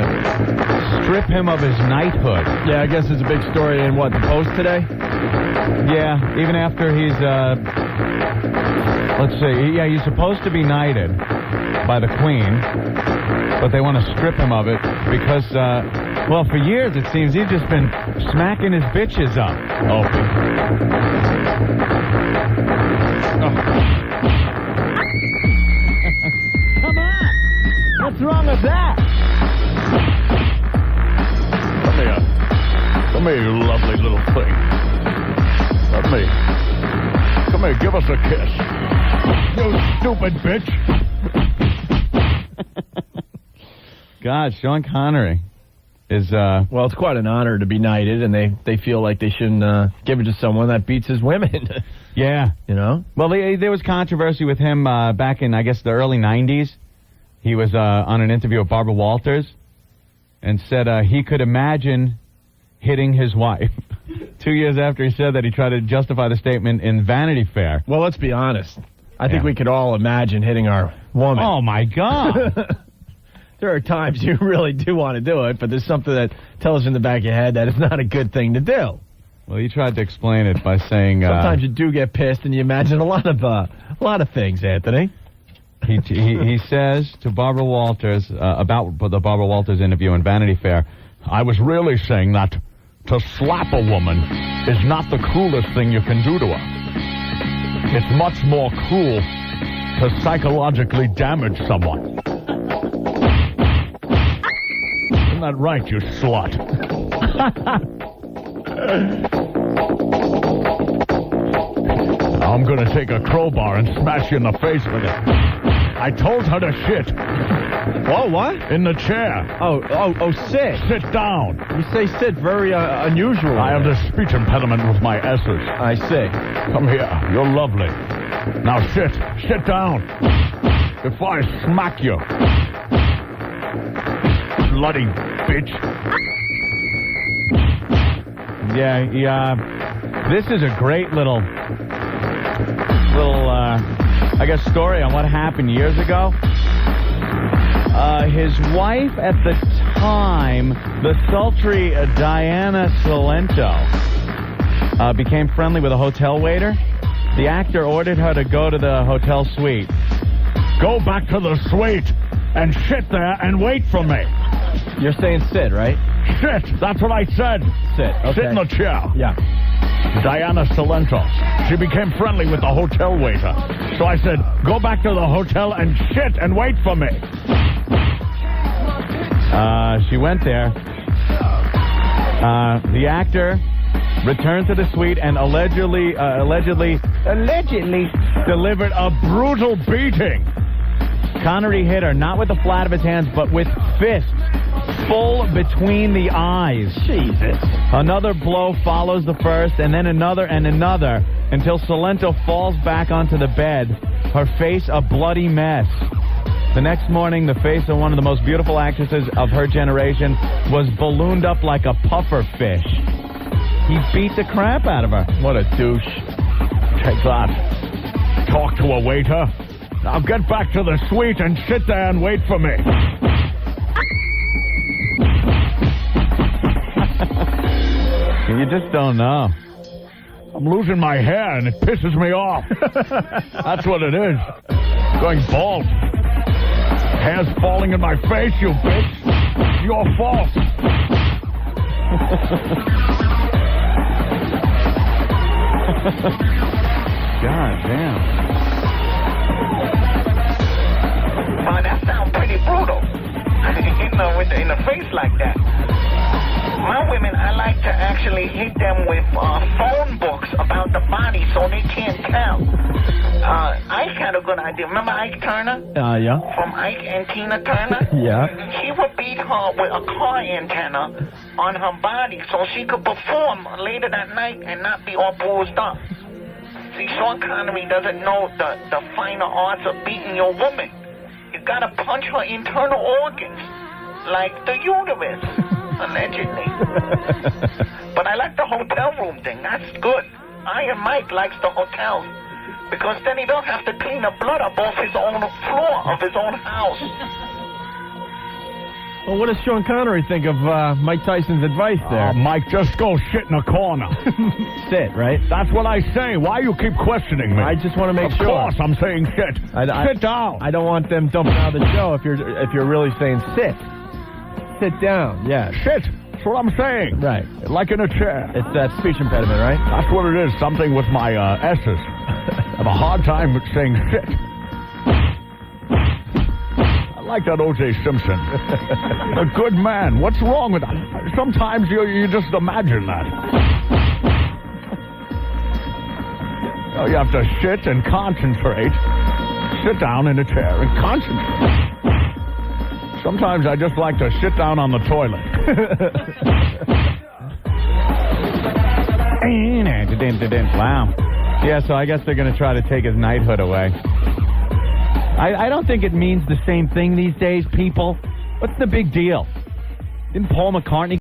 want to strip him of his knighthood. Yeah, I guess it's a big story in, what, the Post today? Yeah, even after he's, let's see, yeah, he's supposed to be knighted by the Queen, but they want to strip him of it because, well, for years it seems he's just been smacking his bitches up, Opie. Oh. Come on! What's wrong with that? Come here, you lovely little thing. Come here, give us a kiss. You stupid bitch. God, Sean Connery is, Well, it's quite an honor to be knighted, and they feel like they shouldn't give it to someone that beats his women. yeah. You know? Well, there was controversy with him back in, I guess, the early 90s. He was on an interview with Barbara Walters and said he could imagine hitting his wife. 2 years after he said that, he tried to justify the statement in Vanity Fair. Well, let's be honest. I think we could all imagine hitting our woman. Oh, my God. There are times you really do want to do it, but there's something that tells you in the back of your head that it's not a good thing to do. Well, he tried to explain it by saying... Sometimes you do get pissed and you imagine a lot of things, Anthony. He says to Barbara Walters, about the Barbara Walters interview in Vanity Fair, I was really saying that to slap a woman is not the cruelest thing you can do to her. It's much more cruel to psychologically damage someone. Isn't that right, you slut? I'm going to take a crowbar and smash you in the face with it. I told her to shit. Whoa, what? In the chair. Oh, sit. Sit down. You say sit very unusual. I have a speech impediment with my S's. I see. Come here. You're lovely. Now sit. Sit down. If I smack you. Bloody bitch. Yeah, this is a great little, I guess, story on what happened years ago. His wife at the time, the sultry Diana Salento, became friendly with a hotel waiter. The actor ordered her to go to the hotel suite. Go back to the suite and sit there and wait for me. You're saying sit, right? Sit. That's what I said. Sit. Okay. Sit in the chair. Yeah. Diana Salento. She became friendly with the hotel waiter. So I said, go back to the hotel and sit and wait for me. She went there. The actor returned to the suite and allegedly delivered a brutal beating. Connery hit her, not with the flat of his hands, but with fists full between the eyes. Jesus. Another blow follows the first, and then another and another, until Salento falls back onto the bed, her face a bloody mess. The next morning, the face of one of the most beautiful actresses of her generation was ballooned up like a puffer fish. He beat the crap out of her. What a douche. Take that. Talk to a waiter. Now get back to the suite and sit there and wait for me. You just don't know. I'm losing my hair and it pisses me off. That's what it is. Going bald. Hair's falling in my face, you bitch. It's your fault. God damn. Wow, that sounds pretty brutal. In the face like that. My women, I like to actually hit them with phone books about the body so they can't tell. Ike had a good idea. Remember Ike Turner? Yeah. From Ike and Tina Turner? Yeah. He would beat her with a car antenna on her body so she could perform later that night and not be all bruised up. See, Sean Connery doesn't know the finer arts of beating your woman. You gotta punch her internal organs, like the uterus, allegedly. But I like the hotel room thing. That's good. Iron Mike likes the hotels because then he don't have to clean the blood up off his own floor of his own house. Well, what does Sean Connery think of Mike Tyson's advice there? Mike, just go shit in a corner. Sit, right? That's what I say. Why you keep questioning me? I just want to make sure. Of course, I'm saying shit. Sit down. I don't want them dumping out of the show if you're really saying sit. Sit down, yeah. Shit. That's what I'm saying. Right. Like in a chair. It's that speech impediment, right? That's what it is. Something with my S's. I have a hard time with saying shit. I like that O.J. Simpson. A good man. What's wrong with that? Sometimes you just imagine that. You have to sit and concentrate. Sit down in a chair and concentrate. Sometimes I just like to sit down on the toilet. Wow. Yeah, so I guess they're going to try to take his knighthood away. I don't think it means the same thing these days, people. What's the big deal? Didn't Paul McCartney